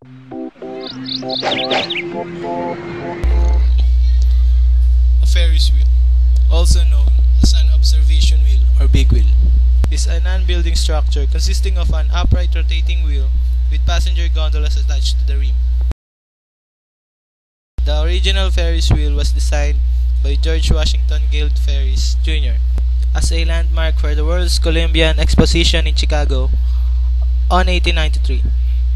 A Ferris wheel, also known as an observation wheel or big wheel, is a non-building structure consisting of an upright rotating wheel with passenger gondolas attached to the rim. The original Ferris wheel was designed by George Washington Gale Ferris, Jr. as a landmark for the World's Columbian Exposition in Chicago on 1893.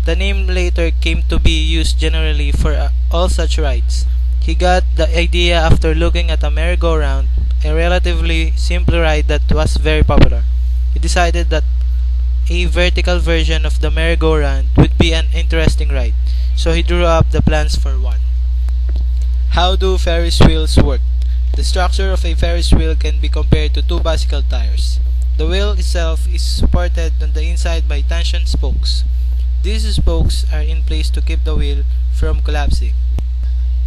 The name later came to be used generally for all such rides. He got the idea after looking at a merry-go-round, a relatively simple ride that was very popular. He decided that a vertical version of the merry-go-round would be an interesting ride, so he drew up the plans for one. How do Ferris wheels work? The structure of a Ferris wheel can be compared to two bicycle tires. The wheel itself is supported on the inside by tension spokes. These spokes are in place to keep the wheel from collapsing.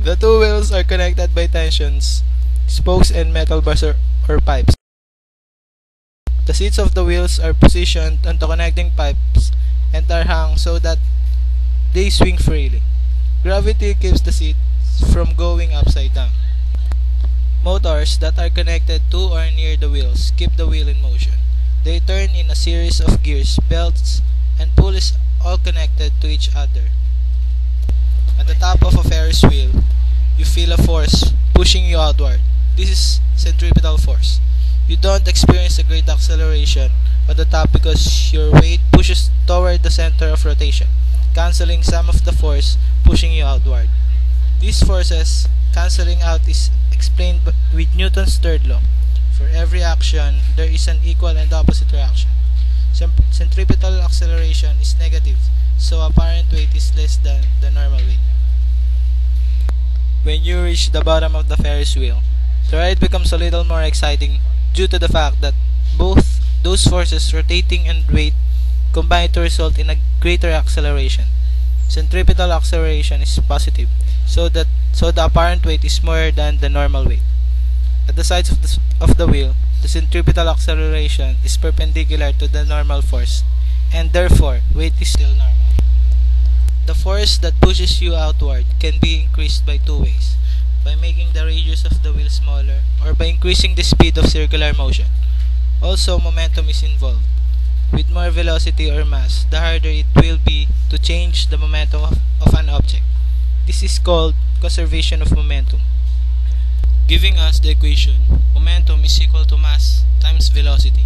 The two wheels are connected by tensions, spokes and metal bars or pipes. The seats of the wheels are positioned on the connecting pipes and are hung so that they swing freely. Gravity keeps the seats from going upside down. Motors that are connected to or near the wheels keep the wheel in motion. They turn in a series of gears, belts, and pulleys all connected to each other. At the top of a Ferris wheel, you feel a force pushing you outward. This is centripetal force. You don't experience a great acceleration on the top because your weight pushes toward the center of rotation, canceling some of the force pushing you outward. These forces canceling out is explained with Newton's third law. For every action, there is an equal and opposite reaction. Centripetal acceleration is negative, so apparent weight is less than the normal weight. When you reach the bottom of the Ferris wheel, the ride becomes a little more exciting due to the fact that both those forces, rotating and weight, combine to result in a greater acceleration. Centripetal acceleration is positive, so the apparent weight is more than the normal weight. At the sides of the wheel, the centripetal acceleration is perpendicular to the normal force, and therefore weight is still normal. The force that pushes you outward can be increased by two ways: by making the radius of the wheel smaller, or by increasing the speed of circular motion. Also, momentum is involved. With more velocity or mass, the harder it will be to change the momentum of an object. This is called conservation of momentum. Giving us the equation, momentum is equal to mass times velocity.